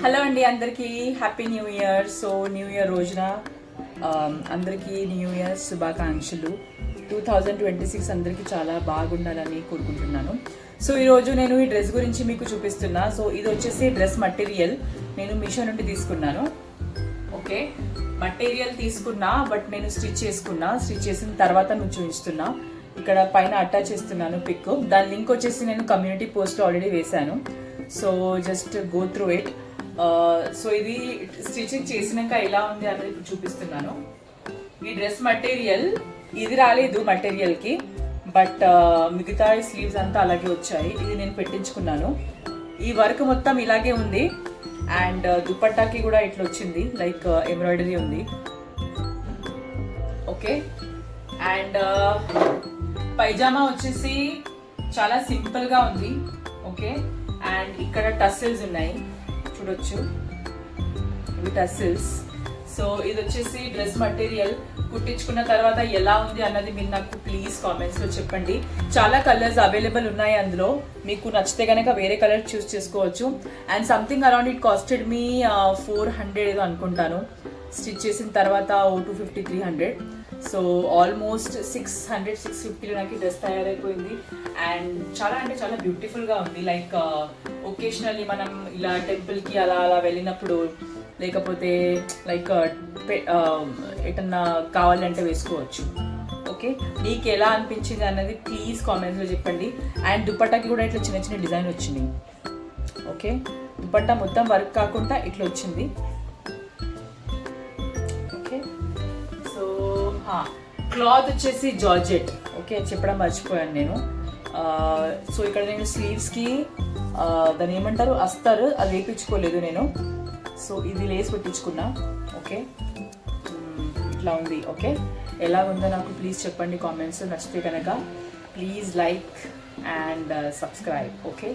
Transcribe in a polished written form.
Hello అండి, అందరికీ happy new year. So new year రోజున అందరికీ న్యూ ఇయర్ శుభాకాంక్షలు. 2026 అందరికీ చాలా బాగుండాలని కోరుకుంటున్నాను. సో ఈరోజు నేను ఈ డ్రెస్ గురించి మీకు చూపిస్తున్నా. సో ఇది వచ్చేసి డ్రెస్ మటీరియల్ నేను మీషో నుండి తీసుకున్నాను. ఓకే, మటీరియల్ తీసుకున్నా, బట్ నేను స్టిచ్ చేసిన తర్వాత నేను చూపిస్తున్నా. ఇక్కడ పైన అటాచ్ చేస్తున్నాను పిక్. దాని లింక్ వచ్చేసి నేను కమ్యూనిటీ పోస్ట్లో ఆల్రెడీ వేశాను. So just go through it. So ఇది స్టిచింగ్ చేసినాక ఎలా ఉంది అనేది ఇప్పుడు చూపిస్తున్నాను. ఈ డ్రెస్ మటీరియల్ ఇది రాలేదు మటీరియల్కి, బట్ మిగతా స్లీవ్స్ అంతా అలాగే వచ్చాయి. ఇది నేను పెట్టించుకున్నాను. ఈ వర్క్ మొత్తం ఇలాగే ఉంది. అండ్ దుపట్టాకి కూడా ఇట్లా వచ్చింది, లైక్ ఎంబ్రాయిడరీ ఉంది. ఓకే, అండ్ పైజామా వచ్చేసి చాలా సింపుల్గా ఉంది. ఓకే, అండ్ ఇక్కడ టస్సిల్స్ ఉన్నాయి, చూడొచ్చు, ఇవి టస్సిల్స్. సో ఇది వచ్చేసి డ్రెస్ మటీరియల్. కుట్టించుకున్న తర్వాత ఎలా ఉంది అన్నది మీరు నాకు ప్లీజ్ కామెంట్స్లో చెప్పండి. చాలా కలర్స్ అవైలబుల్ ఉన్నాయి అందులో. మీకు నచ్చితే కనుక వేరే కలర్ చూస్ చేసుకోవచ్చు. And something around it costed me 400 ఏదో అనుకుంటాను. స్టిచ్ చేసిన తర్వాత 250, 300. సో ఆల్మోస్ట్ 600-650 నాకు డ్రెస్ తయారైపోయింది. అండ్ చాలా అంటే చాలా బ్యూటిఫుల్గా ఉంది. లైక్ ఒకేషనల్లీ మనం ఇలా టెంపుల్కి అలా అలా వెళ్ళినప్పుడు, లేకపోతే లైక్ ఎటన్నా కావాలంటే వేసుకోవచ్చు. ఓకే, మీకు ఎలా అనిపించింది అన్నది ప్లీజ్ కామెంట్స్లో చెప్పండి. అండ్ దుపట్టాకి కూడా ఇట్లా చిన్న చిన్న డిజైన్ వచ్చింది. ఓకే, దుపట్టా మొత్తం వర్క్ కాకుండా ఇట్లా వచ్చింది. ఓకే, సో క్లాత్ వచ్చేసి జార్జెట్. ఓకే, చెప్పడం మర్చిపోయాను నేను. సో ఇక్కడ నేను స్లీవ్స్కి దాన్ని ఏమంటారు, అస్తర్, అది వేయించుకోలేదు నేను. సో ఇది లేస్ పెట్టించుకున్నా. ఓకే, ఇట్లా ఉంది. ఓకే, ఎలా ఉందో నాకు ప్లీజ్ చెప్పండి కామెంట్స్. నచ్చితే కనుక please like and subscribe. Okay,